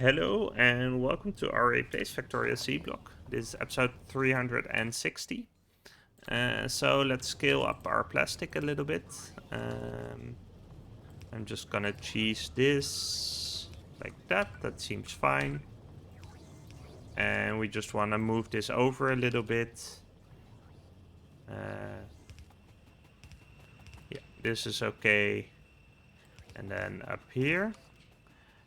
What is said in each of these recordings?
Hello and welcome to Aurei Plays Factorio Seablock. This is episode 360. So let's scale up our plastic a little bit. I'm just gonna cheese this like that. That seems fine. And we just want to move this over a little bit. Yeah, this is okay. And then up here.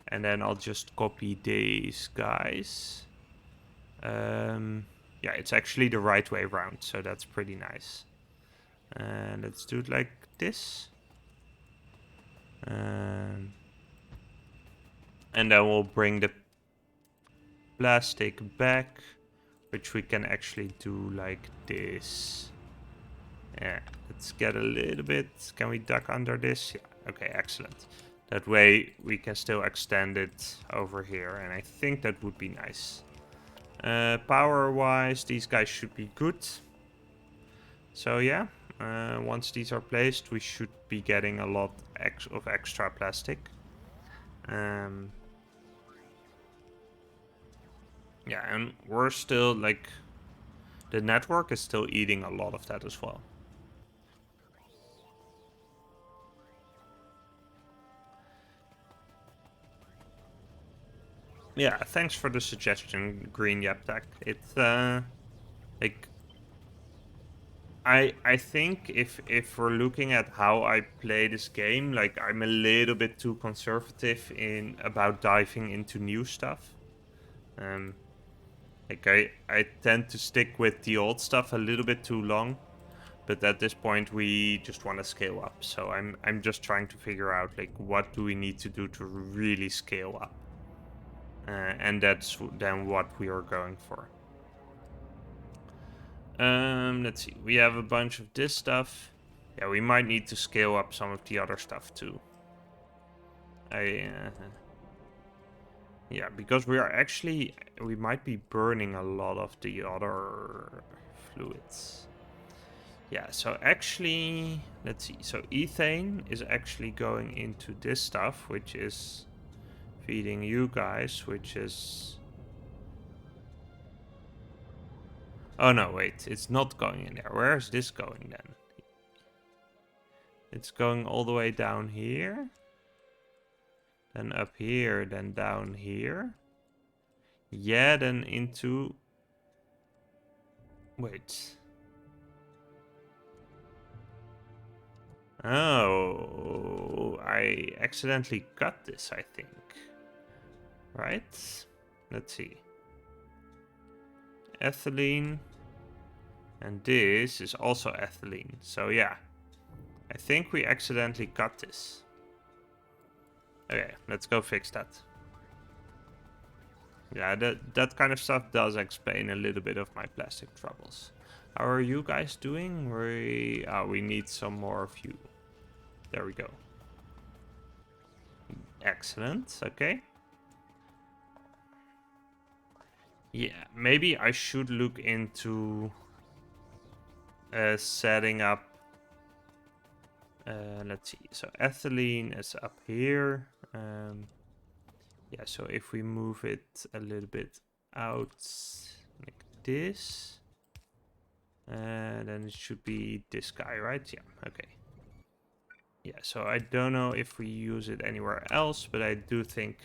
And then I'll just copy these guys. Yeah, it's actually the right way around, so that's pretty nice. And let's do it like this. And then we'll bring the plastic back, which we can actually do like this. Yeah, let's get a little bit. Can we duck under this? Yeah, okay, excellent. That way we can still extend it over here, and I think that would be nice. Power-wise, these guys should be good. So yeah, once these are placed, we should be getting a lot of extra plastic. Yeah, and we're still like, the network is still eating a lot of that as well. Yeah, thanks for the suggestion, Green Yaptak. It's like I think if we're looking at how I play this game, like I'm a little bit too conservative in about diving into new stuff. Like I tend to stick with the old stuff a little bit too long, but at this point we just want to scale up. So I'm just trying to figure out like what do we need to do to really scale up, and that's then what we are going for. Let's see. We have a bunch of this stuff. Yeah, we might need to scale up some of the other stuff too. Yeah, because we might be burning a lot of the other fluids. Yeah, so actually, let's see. So ethane is actually going into this stuff, which is feeding you guys, which is... Oh no, wait, it's not going in there. Where is this going then? It's going all the way down here. Then up here, then down here. Yeah, then into... Wait. Oh, I accidentally cut this, I think. Right? Let's see. Ethylene. And this is also ethylene. So yeah, I think we accidentally cut this. Okay, let's go fix that. Yeah, that kind of stuff does explain a little bit of my plastic troubles. How are you guys doing? We need some more of you. There we go. Excellent. Okay. Yeah, maybe I should look into setting up. Let's see. So ethylene is up here. Yeah, so if we move it a little bit out like this, then it should be this guy, right? Yeah, okay. Yeah, so I don't know if we use it anywhere else, but I do think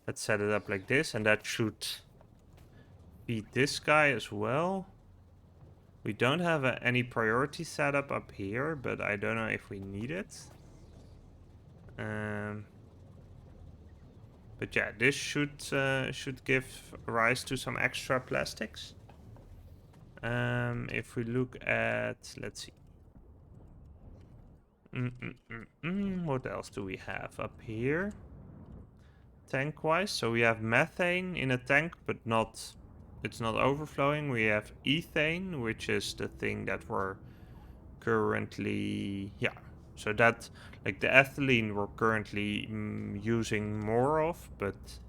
let's set it up like this, and that should feed this guy as well. We don't have any priority setup up here, but I don't know if we need it. But yeah, this should give rise to some extra plastics. If we look at, let's see. What else do we have up here? Tank-wise, so we have methane in a tank, but it's not overflowing. We have ethane, which is the thing that we're currently, yeah. So that, like the ethylene we're currently using more of, but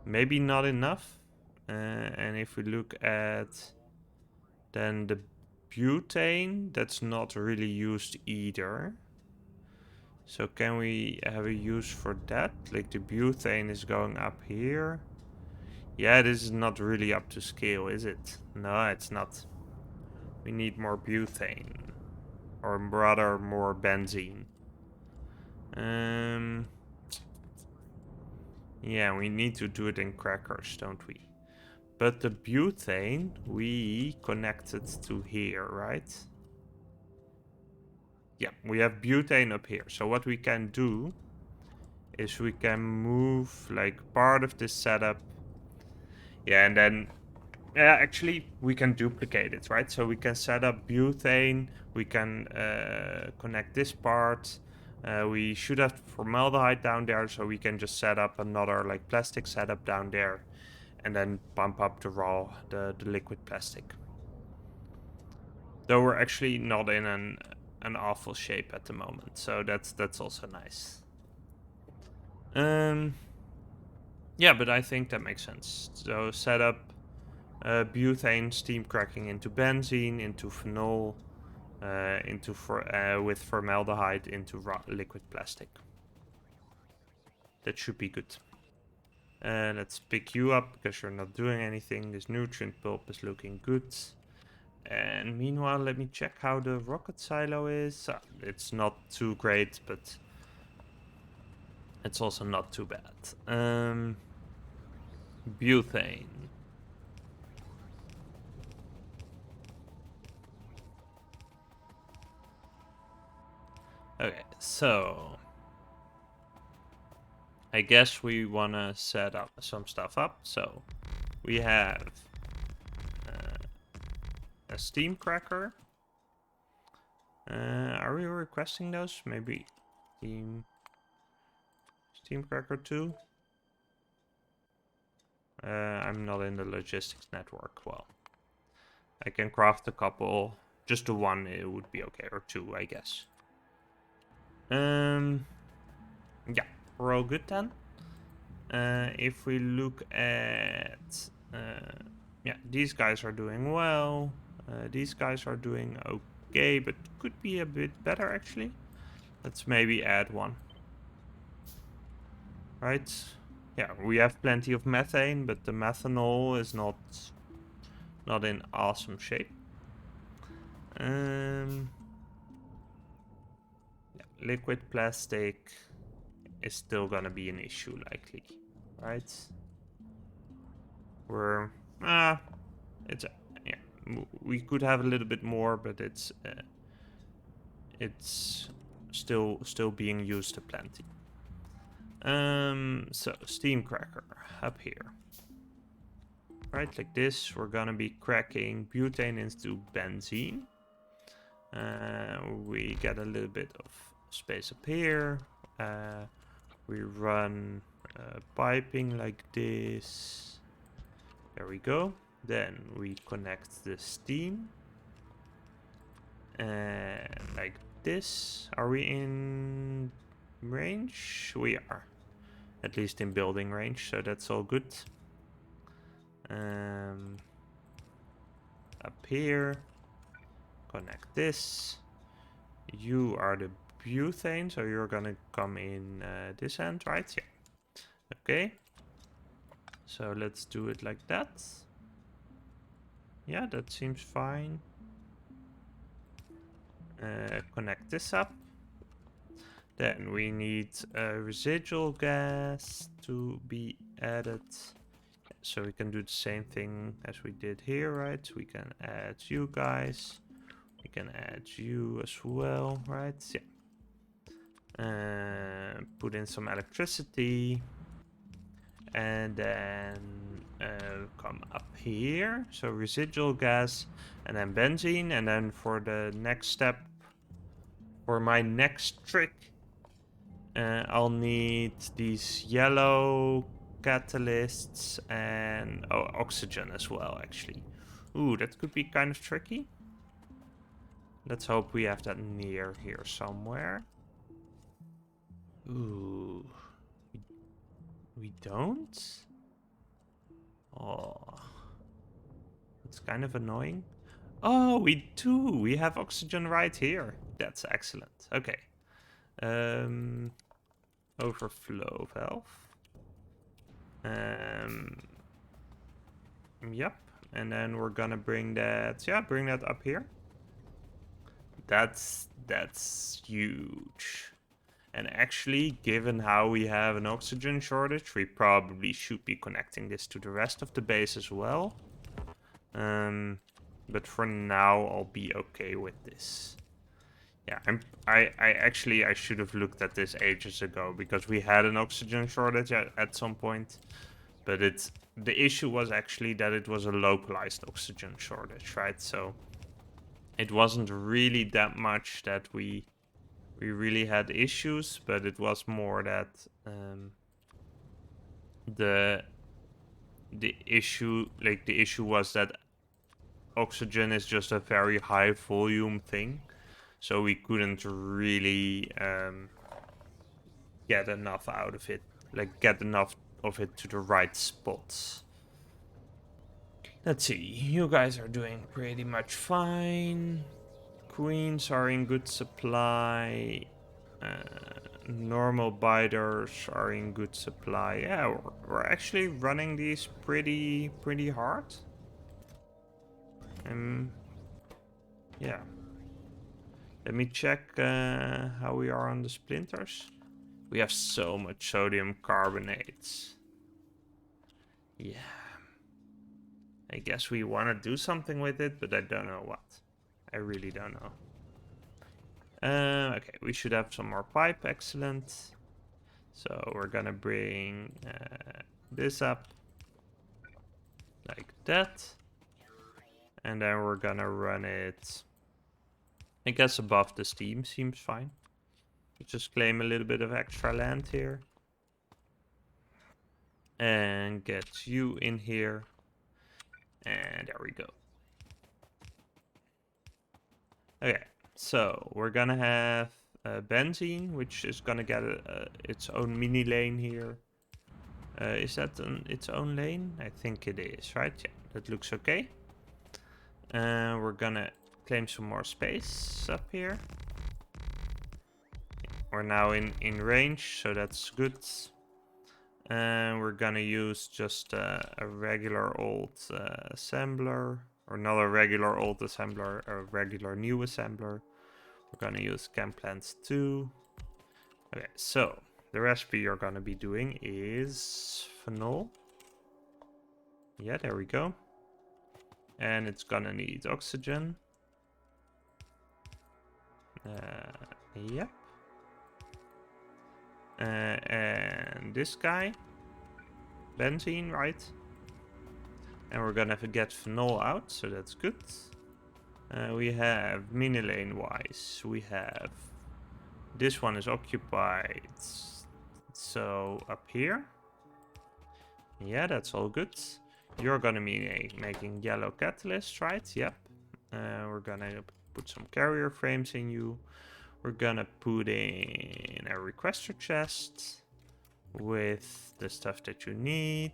maybe not enough. And if we look at then the butane, that's not really used either. So can we have a use for that? Like the butane is going up here. Yeah, this is not really up to scale, is it? No, it's not. We need more butane. Or rather, more benzene. Yeah, we need to do it in crackers, don't we? But the butane, we connected to here, right? Yeah, we have butane up here. So what we can do is we can move like part of this setup. Yeah, and then actually we can duplicate it, right? So we can set up butane, we can connect this part. We should have formaldehyde down there, so we can just set up another like plastic setup down there and then pump up the liquid plastic. Though we're actually not in an awful shape at the moment, so that's also nice. Yeah, but I think that makes sense. So set up butane steam cracking into benzene, into phenol, with formaldehyde into liquid plastic. That should be good. Let's pick you up because you're not doing anything. This nutrient pulp is looking good. And meanwhile, let me check how the rocket silo is. It's not too great, but it's also not too bad. Butane. Okay, so I guess we want to set up some stuff up. So we have a steam cracker. Are we requesting those? Maybe steam cracker 2? I'm not in the logistics network. Well, I can craft a couple. Just the one, it would be okay, or 2, I guess. Yeah, we're all good then. If we look at, yeah, these guys are doing well. These guys are doing okay, but could be a bit better actually. Let's maybe add one. Right? Yeah, we have plenty of methane, but the methanol is not in awesome shape. Yeah, liquid plastic is still gonna be an issue likely, right? We're it's yeah, we could have a little bit more, but it's still being used to plenty. So steam cracker up here. Right, like this, we're gonna be cracking butane into benzene. We get a little bit of space up here. We run piping like this. There we go. Then we connect the steam. And like this. Are we in range? We are. At least in building range, so that's all good. Up here. Connect this. You are the butane, so you're gonna come in this end, right? Yeah. Okay. So let's do it like that. Yeah, that seems fine. Connect this up. Then we need residual gas to be added. So we can do the same thing as we did here, right? We can add you guys. We can add you as well, right? Yeah. Put in some electricity. And then come up here. So residual gas and then benzene. And then for the next step, for my next trick, I'll need these yellow catalysts and oxygen as well, actually. Ooh, that could be kind of tricky. Let's hope we have that near here somewhere. Ooh. We don't? Oh. It's kind of annoying. Oh, we do. We have oxygen right here. That's excellent. Okay. Overflow valve. Yep. And then we're gonna bring that, bring that up here. That's huge. And actually, given how we have an oxygen shortage, we probably should be connecting this to the rest of the base as well. But for now, I'll be okay with this. Yeah, I should have looked at this ages ago, because we had an oxygen shortage at some point. But the issue was actually that it was a localized oxygen shortage, right? So it wasn't really that much that we really had issues, but it was more that the issue was that oxygen is just a very high volume thing, so we couldn't really get enough out of it, get enough of it to the right spots. Let's see, you guys are doing pretty much fine. Queens are in good supply. Normal biters are in good supply. Yeah, we're actually running these pretty hard. Yeah. Let me check how we are on the splinters. We have so much sodium carbonates. Yeah. I guess we want to do something with it, but I don't know what. I really don't know. Okay, we should have some more pipe. Excellent. So we're gonna bring this up like that. And then we're gonna run it, I guess, above the steam seems fine. Just claim a little bit of extra land here. And get you in here. And there we go. Okay, so we're gonna have benzene, which is gonna get its own mini lane here. Is that its own lane? I think it is, right? Yeah, that looks okay. We're gonna claim some more space up here. We're now in range, so that's good. And we're gonna use just a regular old assembler, or not a regular old assembler, a regular new assembler. We're gonna use chem plants 2. Okay, so the recipe you're gonna be doing is phenol. Yeah, there we go. And it's gonna need oxygen. Yep. And this guy, benzene, right? And we're gonna get phenol out, so that's good. We have mini lane wise, we have this one is occupied, so up here. Yeah, that's all good. You're gonna be making yellow catalyst, right? Yep. We're gonna put some carrier frames in you. We're gonna put in a requester chest with the stuff that you need.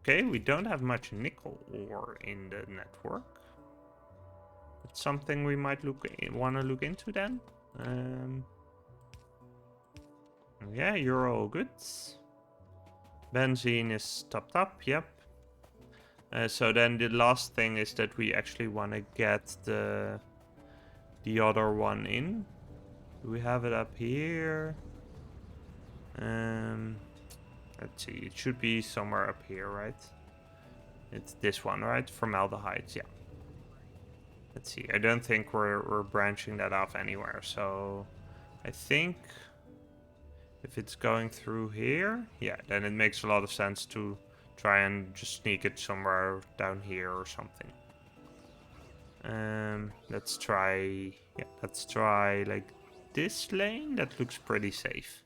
Okay, we don't have much nickel ore in the network. It's something we might want to look into then. Yeah, you're all good. Benzene is topped up, yep. So then the last thing is that we actually want to get the other one in. Do we have it up here? Let's see, it should be somewhere up here, right? It's this one, right? Formaldehyde, yeah. Let's see, I don't think we're branching that off anywhere, so I think if it's going through here, yeah, then it makes a lot of sense to try and just sneak it somewhere down here or something. Let's try like this lane. That looks pretty safe.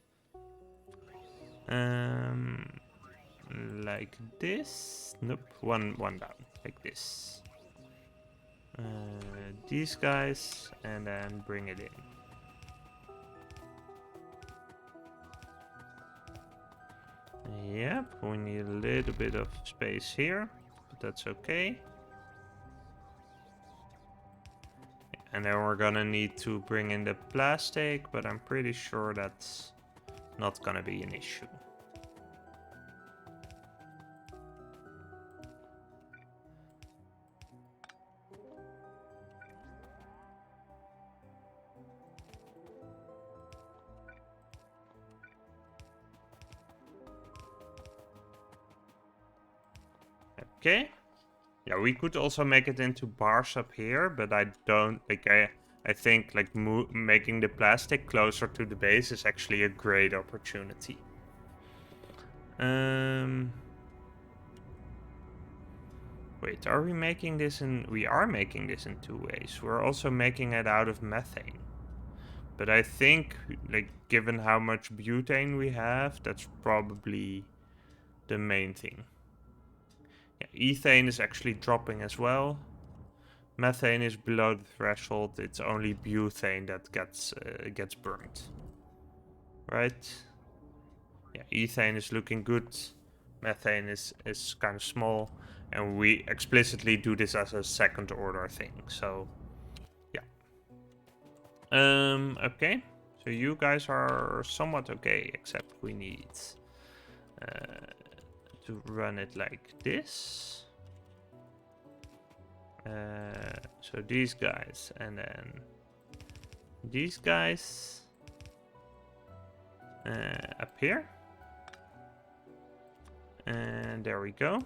Like this. Nope, one down, like this. These guys, and then bring it in. Yep, we need a little bit of space here, but that's okay. and then we're gonna need to bring in the plastic, but I'm pretty sure that's not gonna be an issue. Okay. Yeah, we could also make it into bars up here, but I don't like. I think like making the plastic closer to the base is actually a great opportunity. Wait, are we making this in? We are making this in 2 ways. We're also making it out of methane. But I think, like, given how much butane we have, that's probably the main thing. Yeah, ethane is actually dropping as well. Methane is below the threshold. It's only butane that gets burnt. Right? Yeah, ethane is looking good. Methane is kind of small. And we explicitly do this as a second order thing. So, yeah. Okay. So you guys are somewhat okay, except we need to run it like this. So these guys, and then these guys up here. And there we go.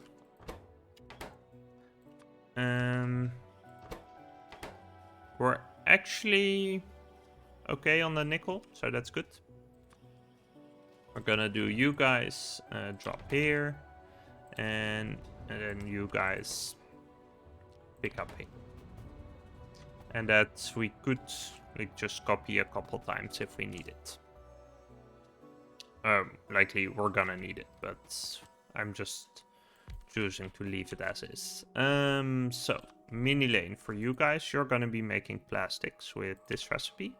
We're actually okay on the nickel, so that's good. We're gonna do you guys drop here, and then you guys pick up here. And that we could like just copy a couple times if we need it. Likely we're gonna need it, but I'm just choosing to leave it as is. So mini lane for you guys. You're gonna be making plastics with this recipe.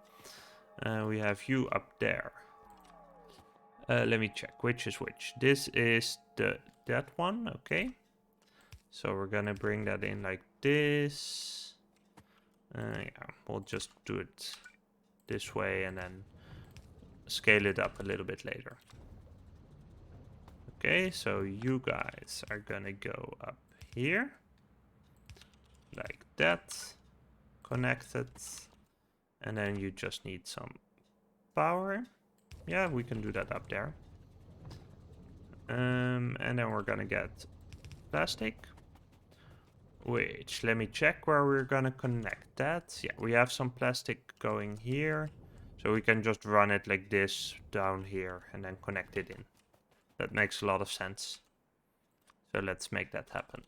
We have you up there. Let me check which is which. This is that one, okay. So we're gonna bring that in like this. Yeah, we'll just do it this way and then scale it up a little bit later. Okay, so you guys are gonna go up here. Like that. Connected. And then you just need some power. Yeah, we can do that up there. And then we're gonna get plastic. Which, let me check where we're gonna connect that. Yeah, we have some plastic going here. So we can just run it like this down here and then connect it in. That makes a lot of sense. So let's make that happen.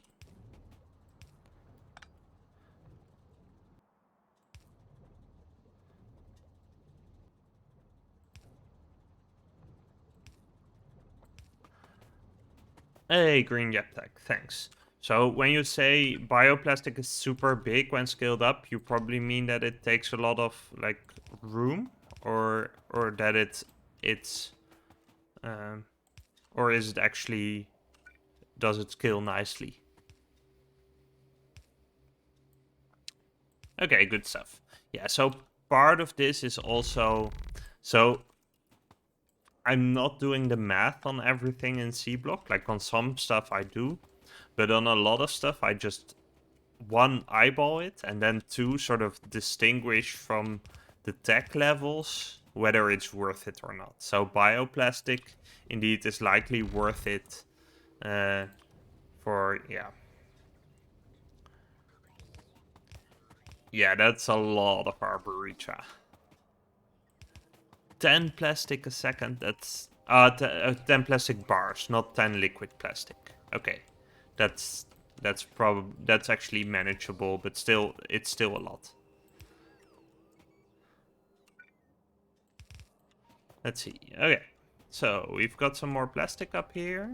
Hey, Green Yaptech, thanks. So when you say bioplastic is super big when scaled up, you probably mean that it takes a lot of like room, or that it's or is it actually, does it scale nicely? Okay, good stuff. Yeah, so part of this is also, so I'm not doing the math on everything in Seablock. Like on some stuff I do, but on a lot of stuff I just, one, eyeball it, and then two, sort of distinguish from the tech levels whether it's worth it or not. So bioplastic indeed is likely worth it for, yeah. Yeah, that's a lot of Arboricha. 10 plastic a second, that's 10 plastic bars, not 10 liquid plastic. Okay, that's actually manageable, but still, it's still a lot. Let's see. Okay, so we've got some more plastic up here.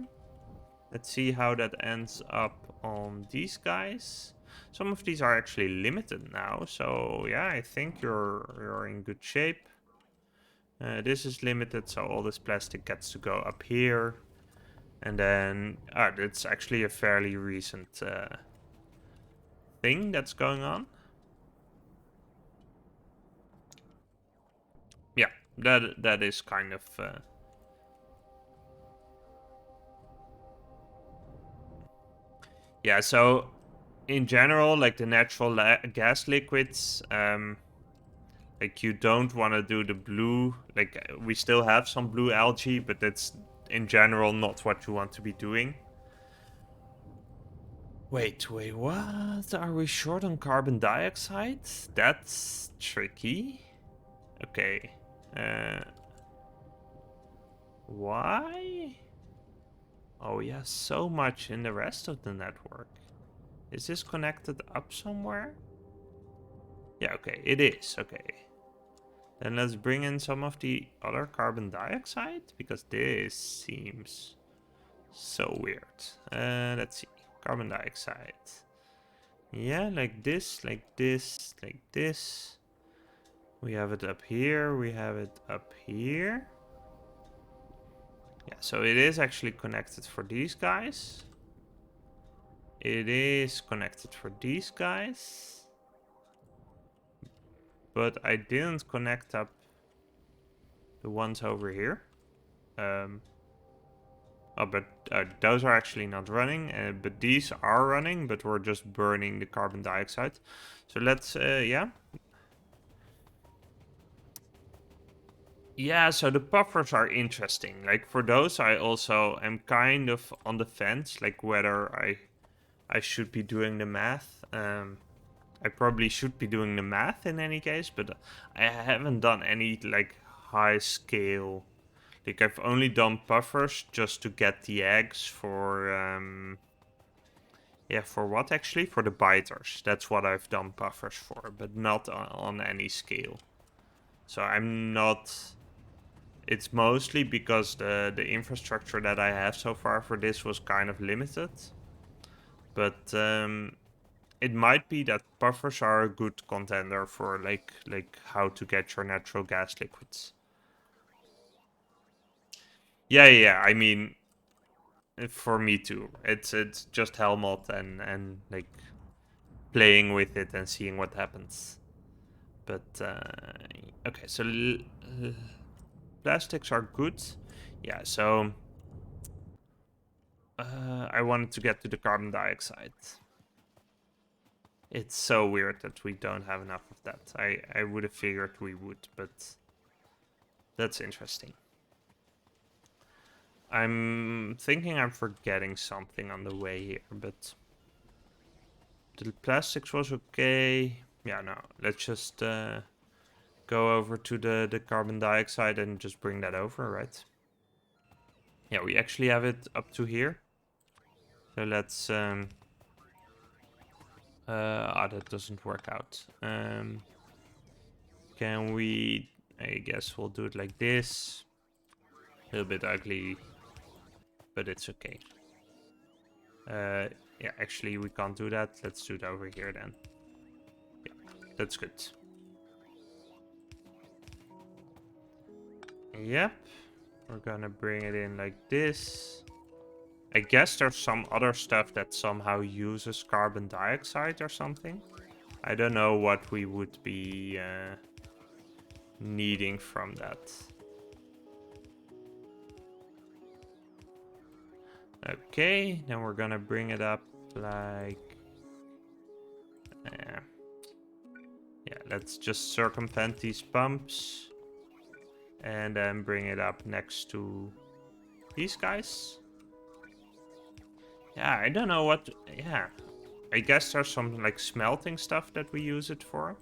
Let's see how that ends up on these guys. Some of these are actually limited now, so yeah, I think you're in good shape. This is limited, so all this plastic gets to go up here. And then, it's actually a fairly recent thing that's going on. That is kind of... Yeah, so in general, like the natural gas liquids, like you don't want to do the blue, like we still have some blue algae, but that's in general not what you want to be doing. Wait, what? Are we short on carbon dioxide? That's tricky. Okay. Why? Oh yeah, so much in the rest of the network. Is this connected up somewhere? Yeah, okay, it is. Okay. Then let's bring in some of the other carbon dioxide, because this seems so weird. Let's see. Carbon dioxide. Yeah, like this, like this, like this. We have it up here, we have it up here. Yeah, so it is actually connected for these guys. It is connected for these guys. But I didn't connect up the ones over here. Oh, but those are actually not running. But these are running, but we're just burning the carbon dioxide. So let's, yeah. Yeah, so the buffers are interesting. Like for those, I also am kind of on the fence, like whether I should be doing the math. I probably should be doing the math in any case, but I haven't done any like high scale. Like I've only done buffers just to get the eggs for yeah, for what actually? For the biters. That's what I've done buffers for, but not on any scale. So I'm not. It's mostly because the infrastructure that I have so far for this was kind of limited. But it might be that buffers are a good contender for like how to get your natural gas liquids. Yeah. I mean, for me too. It's just Helmut and like playing with it and seeing what happens. But okay, so plastics are good. Yeah, so I wanted to get to the carbon dioxide. It's so weird that we don't have enough of that. I would have figured we would, but that's interesting. I'm thinking I'm forgetting something on the way here, but the plastics was okay. Yeah, no, let's just go over to the carbon dioxide and just bring that over, right? Yeah, we actually have it up to here. So let's that doesn't work out. Can we, I guess we'll do it like this. A little bit ugly, but it's okay. Yeah, actually we can't do that. Let's do it over here then. Yeah, that's good. Yep. We're gonna bring it in like this. I guess there's some other stuff that somehow uses carbon dioxide or something. I don't know what we would be needing from that. Okay, then we're gonna bring it up like... yeah, let's just circumvent these pumps. And then bring it up next to these guys. Yeah, I don't know what... yeah, I guess there's some like smelting stuff that we use it for.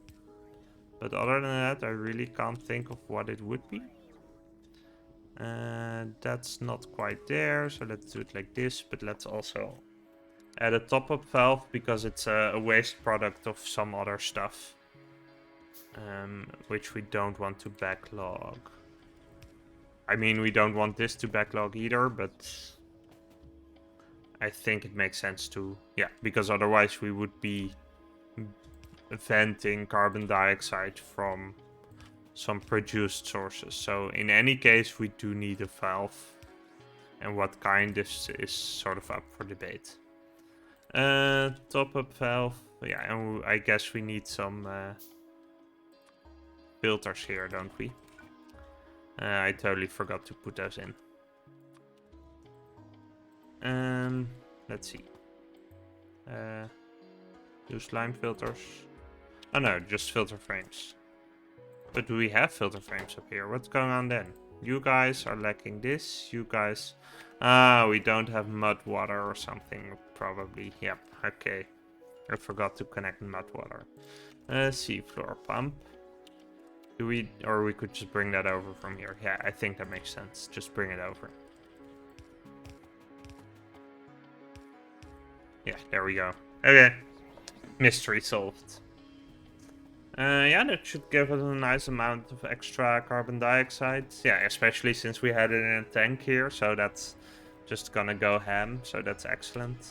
But other than that, I really can't think of what it would be. That's not quite there, so let's do it like this. But let's also add a top-up valve because it's a waste product of some other stuff. Which we don't want to backlog. I mean, we don't want this to backlog either, but I think it makes sense to... yeah, because otherwise we would be venting carbon dioxide from some produced sources. So in any case, we do need a valve. And what kind is sort of up for debate. Top-up valve. Yeah, and I guess we need some filters here, don't we? I totally forgot to put those in. Let's see. Use line filters. Oh no, just filter frames. But do we have filter frames up here? What's going on then? You guys are lacking this. You guys... Ah, we don't have mud water or something, probably. Yep, okay. I forgot to connect mud water. Seafloor pump. Do we... Or we could just bring that over from here. Yeah, I think that makes sense. Just bring it over. Yeah, there we go. Okay. Mystery solved. Yeah, that should give us a nice amount of extra carbon dioxide. Yeah, especially since we had it in a tank here, so that's just gonna go ham, so that's excellent.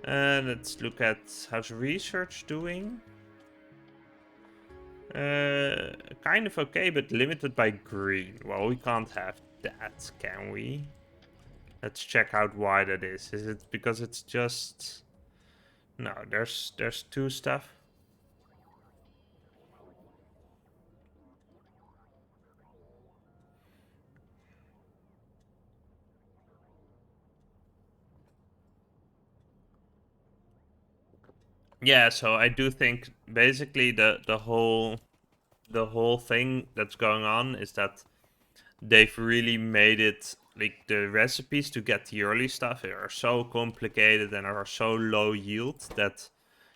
Let's look at how's research doing. Kind of okay, but limited by green. Well, we can't have that, can we? Let's check out why that is. Is it because it's just... No, there's two stuff. Yeah, so I do think basically the whole thing that's going on is that they've really made it like the recipes to get the early stuff are so complicated and are so low yield that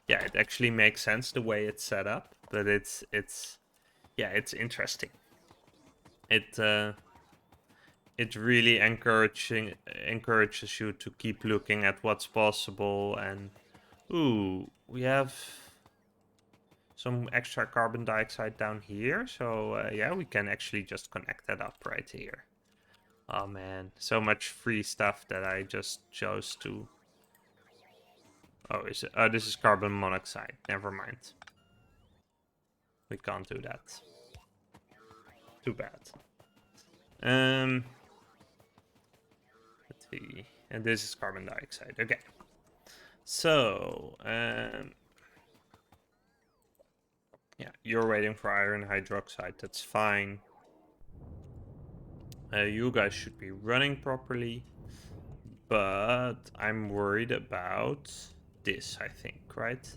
yeah, it actually makes sense the way it's set up, but it's yeah, it's interesting. It really encourages you to keep looking at what's possible. And ooh, we have some extra carbon dioxide down here, so yeah, we can actually just connect that up right here. Oh man, so much free stuff that I just chose to... Oh, is it? Oh, this is carbon monoxide. Never mind. We can't do that. Too bad. Let's see. And this is carbon dioxide. Okay. So, yeah, you're waiting for iron hydroxide. That's fine. You guys should be running properly. But I'm worried about this, I think, right?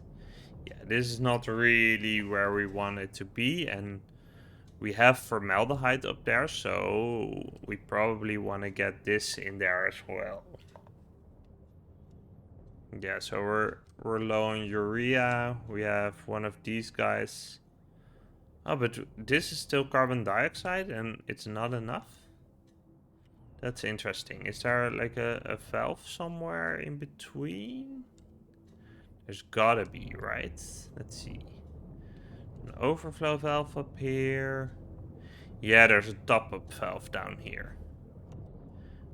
Yeah, this is not really where we want it to be, and we have formaldehyde up there, so we probably want to get this in there as well. Yeah, so we're low on urea. We have one of these guys. Oh, but this is still carbon dioxide, and it's not enough? That's interesting. Is there like a valve somewhere in between? There's gotta be, right? Let's see. An overflow valve up here. Yeah, there's a top-up valve down here.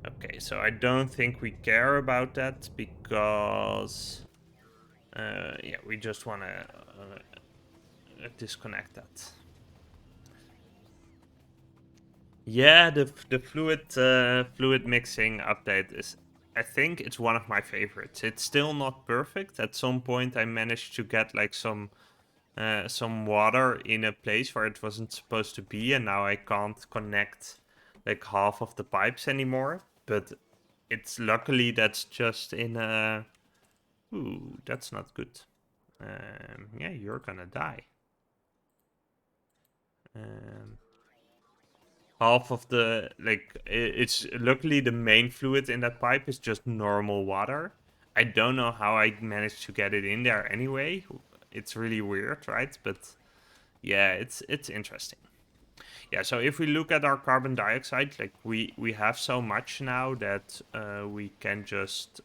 Okay, so I don't think we care about that because... yeah, we just want to disconnect that. Yeah, the fluid mixing update is... I think it's one of my favorites. It's still not perfect. At some point I managed to get like some water in a place where it wasn't supposed to be, and now I can't connect like half of the pipes anymore. But it's luckily that's just in a... Ooh, that's not good. Yeah, you're gonna die. Half of the, like, it's luckily the main fluid in that pipe is just normal water. I don't know how I managed to get it in there anyway. It's really weird, right? But yeah, it's interesting. Yeah, so if we look at our carbon dioxide, like we have so much now that we can just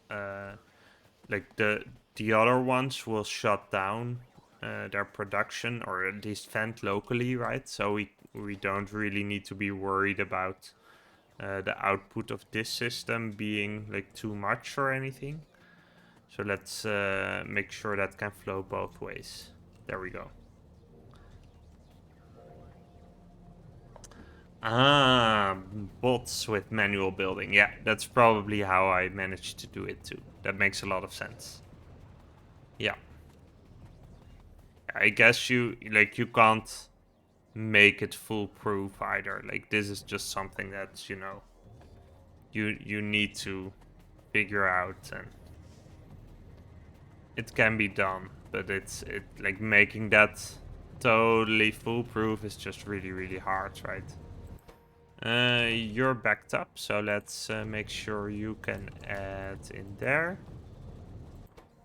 like the other ones will shut down their production, or at least vent locally, right? So we don't really need to be worried about the output of this system being like too much or anything. So let's make sure that can flow both ways. There we go. Ah, bots with manual building. Yeah, that's probably how I managed to do it too. That makes a lot of sense. Yeah. I guess you can't make it foolproof either. Like, this is just something that, you know, you need to figure out, and it can be done, but it like making that totally foolproof is just really, really hard, right? You're backed up, so let's make sure you can add in there.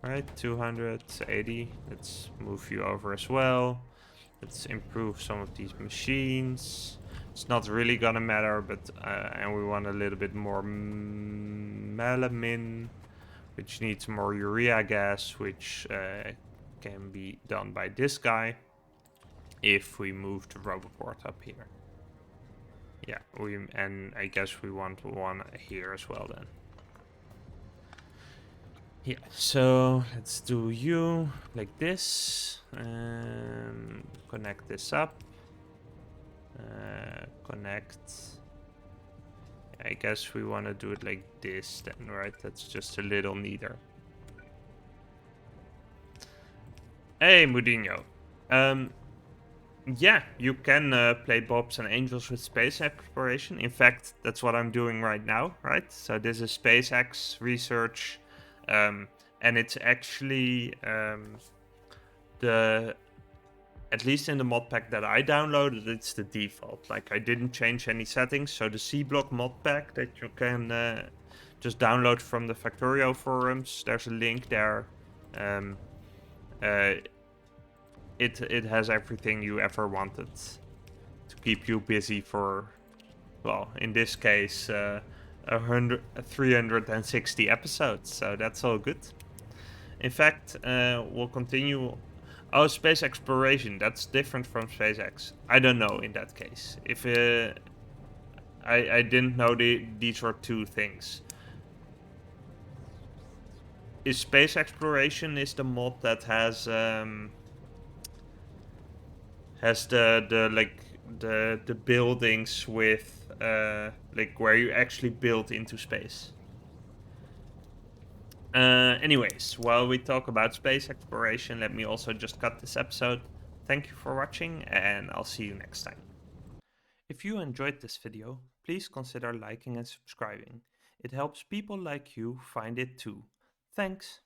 Right, 280. Let's move you over as well. Let's improve some of these machines. It's not really gonna matter, but and we want a little bit more melamine, which needs more urea gas, which can be done by this guy if we move the Roboport up here. Yeah, and I guess we want one here as well then. Yeah, so let's do you like this. Connect this up. Connect. I guess we want to do it like this then, right? That's just a little neater. Hey, Mudinho. Yeah, you can play Bobs and Angels with space exploration. In fact, that's what I'm doing right now, right? So this is SpaceX research, and it's actually the, at least in the mod pack that I downloaded, it's the default. Like, I didn't change any settings, so the Seablock mod pack that you can just download from the Factorio forums, there's a link there. It has everything you ever wanted to keep you busy for, well, in this case, 360 episodes, so that's all good. In fact, we'll continue. Oh, space exploration, that's different from SpaceX. I don't know in that case. If I didn't know these were two things. Is space exploration is the mod that has the buildings with like where you actually build into space. Anyways, while we talk about space exploration, let me also just cut this episode. Thank you for watching, and I'll see you next time. If you enjoyed this video, please consider liking and subscribing. It helps people like you find it too. Thanks!